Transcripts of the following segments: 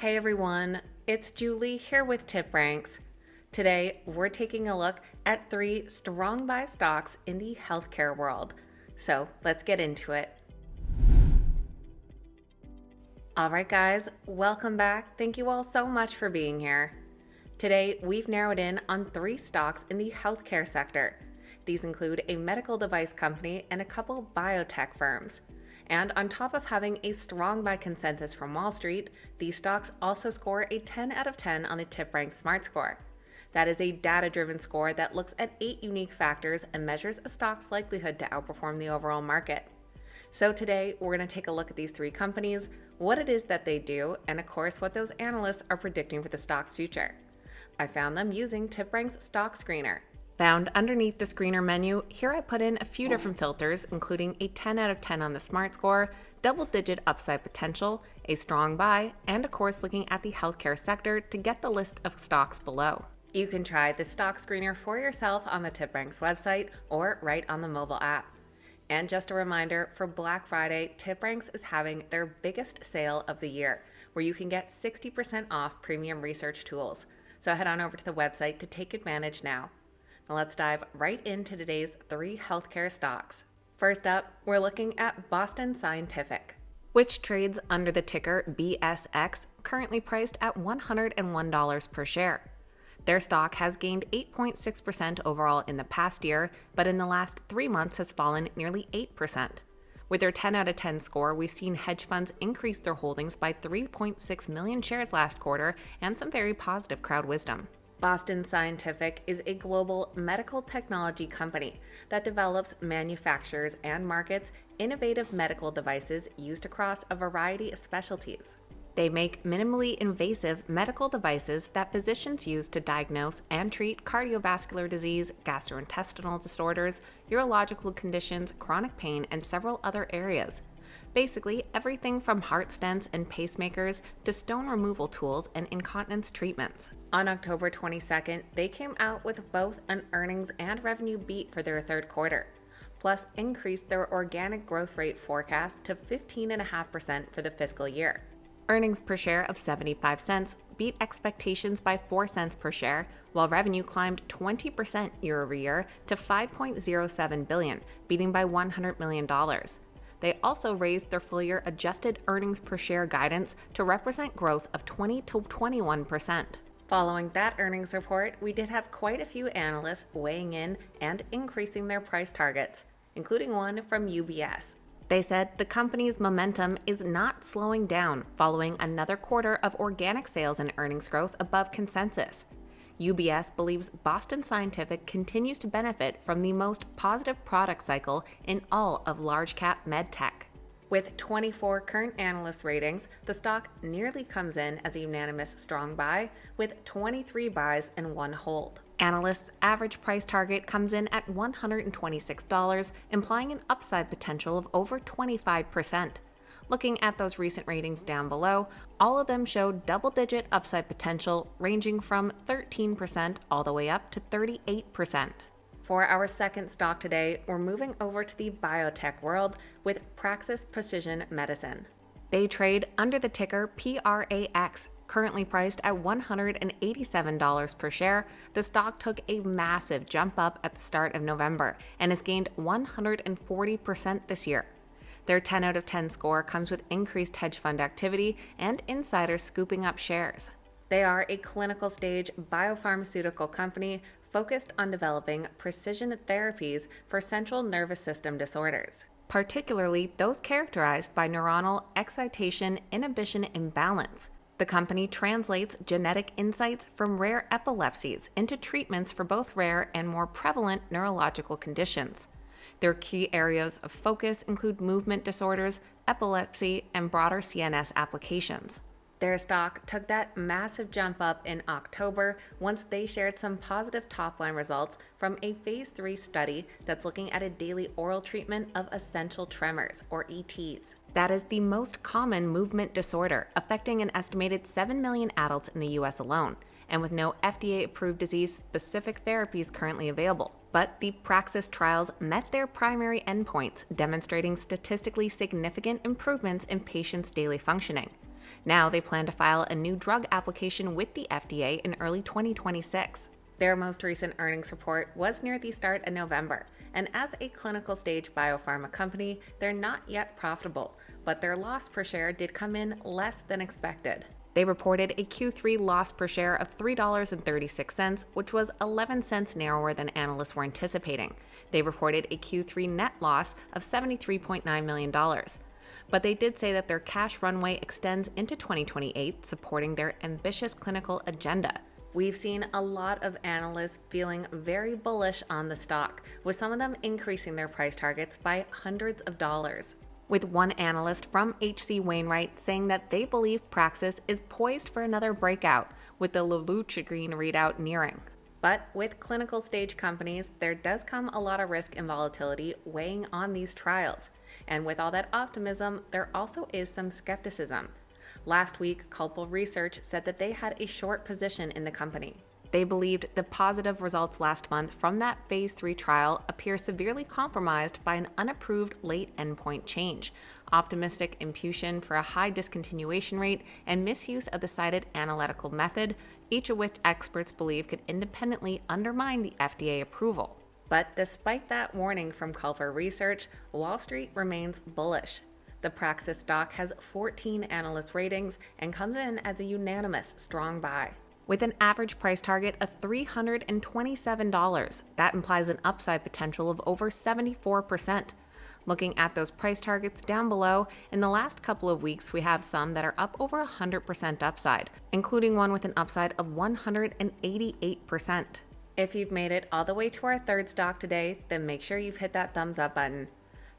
Hey everyone, it's Julie here with PRAX. Today, we're taking a look at 3 strong buy stocks in the healthcare world. So let's get into it. Alright guys, welcome back. Thank you all so much for being here. Today, we've narrowed in on 3 stocks in the healthcare sector. These include a medical device company and a couple biotech firms. And on top of having a strong buy consensus from Wall Street, these stocks also score a 10 out of 10 on the PRAX Smart Score. That is a data-driven score that looks at 8 unique factors and measures a stock's likelihood to outperform the overall market. So today, we're going to take a look at these 3 companies, what it is that they do, and of course what those analysts are predicting for the stock's future. I found them using PRAX Stock Screener. Found underneath the screener menu, here I put in a few different filters, including a 10 out of 10 on the Smart Score, double-digit upside potential, a strong buy, and of course looking at the healthcare sector to get the list of stocks below. You can try the stock screener for yourself on the PRAX website or right on the mobile app. And just a reminder, for Black Friday, PRAX is having their biggest sale of the year, where you can get 60% off premium research tools. So head on over to the website to take advantage now. Now let's dive right into today's 3 healthcare stocks. First up, we're looking at Boston Scientific, which trades under the ticker BSX, currently priced at $101 per share. Their stock has gained 8.6% overall in the past year, but in the last 3 months has fallen nearly 8%. With their 10 out of 10 score, we've seen hedge funds increase their holdings by 3.6 million shares last quarter and some very positive crowd wisdom. Boston Scientific is a global medical technology company that develops, manufactures, and markets innovative medical devices used across a variety of specialties. They make minimally invasive medical devices that physicians use to diagnose and treat cardiovascular disease, gastrointestinal disorders, urological conditions, chronic pain, and several other areas. Basically, everything from heart stents and pacemakers to stone removal tools and incontinence treatments. On October 22nd, they came out with both an earnings and revenue beat for their third quarter, plus increased their organic growth rate forecast to 15.5% for the fiscal year. Earnings per share of 75 cents beat expectations by 4 cents per share, while revenue climbed 20% year over year to $5.07 billion, beating by $100 million. They also raised their full-year adjusted earnings per share guidance to represent growth of 20 to 21%. Following that earnings report, we did have quite a few analysts weighing in and increasing their price targets, including one from UBS. They said the company's momentum is not slowing down following another quarter of organic sales and earnings growth above consensus. UBS believes Boston Scientific continues to benefit from the most positive product cycle in all of large-cap medtech. With 24 current analyst ratings, the stock nearly comes in as a unanimous strong buy, with 23 buys and 1 hold. Analysts' average price target comes in at $126, implying an upside potential of over 25%. Looking at those recent ratings down below, all of them show double-digit upside potential ranging from 13% all the way up to 38%. For our second stock today, we're moving over to the biotech world with Praxis Precision Medicine. They trade under the ticker PRAX, currently priced at $187 per share. The stock took a massive jump up at the start of November and has gained 140% this year. Their 10 out of 10 score comes with increased hedge fund activity and insiders scooping up shares. They are a clinical stage biopharmaceutical company focused on developing precision therapies for central nervous system disorders, particularly those characterized by neuronal excitation inhibition imbalance. The company translates genetic insights from rare epilepsies into treatments for both rare and more prevalent neurological conditions. Their key areas of focus include movement disorders, epilepsy, and broader CNS applications. Their stock took that massive jump up in October once they shared some positive top-line results from a phase 3 study that's looking at a daily oral treatment of essential tremors, or ETs. That is the most common movement disorder, affecting an estimated 7 million adults in the US alone, and with no FDA-approved disease-specific therapies currently available. But the Praxis trials met their primary endpoints, demonstrating statistically significant improvements in patients' daily functioning. Now they plan to file a new drug application with the FDA in early 2026. Their most recent earnings report was near the start of November, and as a clinical stage biopharma company, they're not yet profitable, but their loss per share did come in less than expected. They reported a Q3 loss per share of $3.36, which was 11 cents narrower than analysts were anticipating. They reported a Q3 net loss of $73.9 million. But they did say that their cash runway extends into 2028, supporting their ambitious clinical agenda. We've seen a lot of analysts feeling very bullish on the stock, with some of them increasing their price targets by hundreds of dollars. With one analyst from H.C. Wainwright saying that they believe Praxis is poised for another breakout, with the Leluchgreen readout nearing. But with clinical stage companies, there does come a lot of risk and volatility weighing on these trials. And with all that optimism, there also is some skepticism. Last week, Culpal Research said that they had a short position in the company. They believed the positive results last month from that phase 3 trial appear severely compromised by an unapproved late endpoint change, optimistic imputation for a high discontinuation rate, and misuse of the cited analytical method, each of which experts believe could independently undermine the FDA approval. But despite that warning from Culpal Research, Wall Street remains bullish. The Praxis stock has 14 analyst ratings and comes in as a unanimous strong buy. With an average price target of $327, that implies an upside potential of over 74%. Looking at those price targets down below, in the last couple of weeks we have some that are up over 100% upside, including one with an upside of 188%. If you've made it all the way to our third stock today, then make sure you've hit that thumbs up button.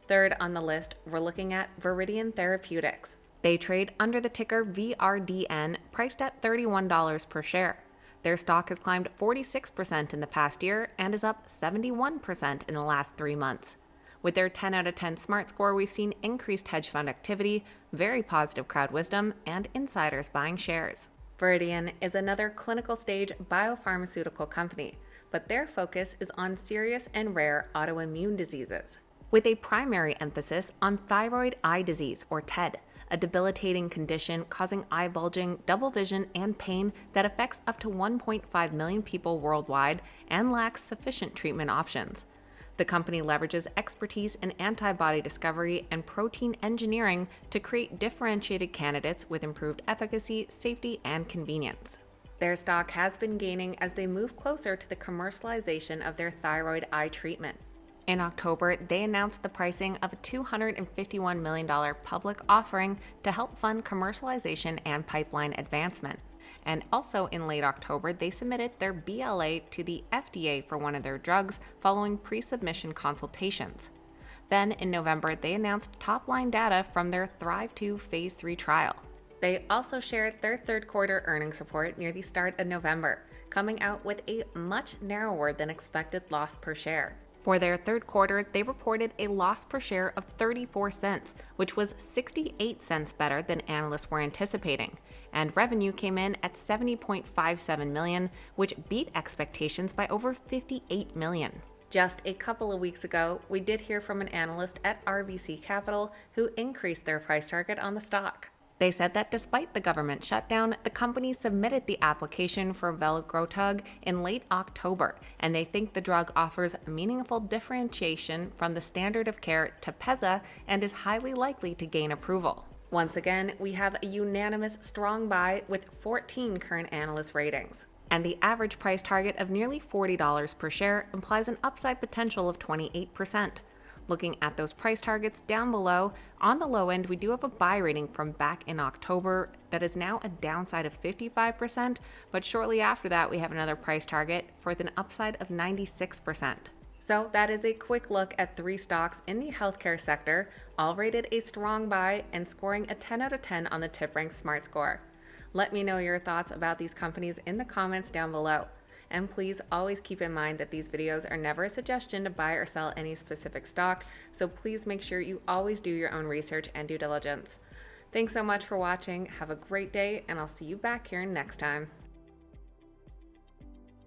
Third on the list, we're looking at Viridian Therapeutics. They trade under the ticker VRDN, priced at $31 per share. Their stock has climbed 46% in the past year and is up 71% in the last 3 months. With their 10 out of 10 smart score, we've seen increased hedge fund activity, very positive crowd wisdom, and insiders buying shares. Viridian is another clinical stage biopharmaceutical company, but their focus is on serious and rare autoimmune diseases, with a primary emphasis on thyroid eye disease, or TED, a debilitating condition causing eye bulging, double vision, and pain that affects up to 1.5 million people worldwide and lacks sufficient treatment options. The company leverages expertise in antibody discovery and protein engineering to create differentiated candidates with improved efficacy, safety, and convenience. Their stock has been gaining as they move closer to the commercialization of their thyroid eye treatment. In October, they announced the pricing of a $251 million public offering to help fund commercialization and pipeline advancement. And also in late October, they submitted their BLA to the FDA for one of their drugs following pre-submission consultations. Then in November, they announced top-line data from their Thrive-2 phase 3 trial. They also shared their third quarter earnings report near the start of November, coming out with a much narrower than expected loss per share. For their third quarter, they reported a loss per share of 34 cents, which was 68 cents better than analysts were anticipating, and revenue came in at $70.57 million, which beat expectations by over $58 million. Just a couple of weeks ago, we did hear from an analyst at RBC Capital who increased their price target on the stock. They said that despite the government shutdown, the company submitted the application for veligrotug in late October, and they think the drug offers meaningful differentiation from the standard of care Tepezza and is highly likely to gain approval. Once again, we have a unanimous strong buy with 14 current analyst ratings. And the average price target of nearly $40 per share implies an upside potential of 28%. Looking at those price targets down below, on the low end, we do have a buy rating from back in October that is now a downside of 55%, but shortly after that, we have another price target for an upside of 96%. So that is a quick look at 3 stocks in the healthcare sector, all rated a strong buy and scoring a 10 out of 10 on the TipRanks Smart Score. Let me know your thoughts about these companies in the comments down below. And please always keep in mind that these videos are never a suggestion to buy or sell any specific stock, so please make sure you always do your own research and due diligence. Thanks so much for watching, have a great day, and I'll see you back here next time.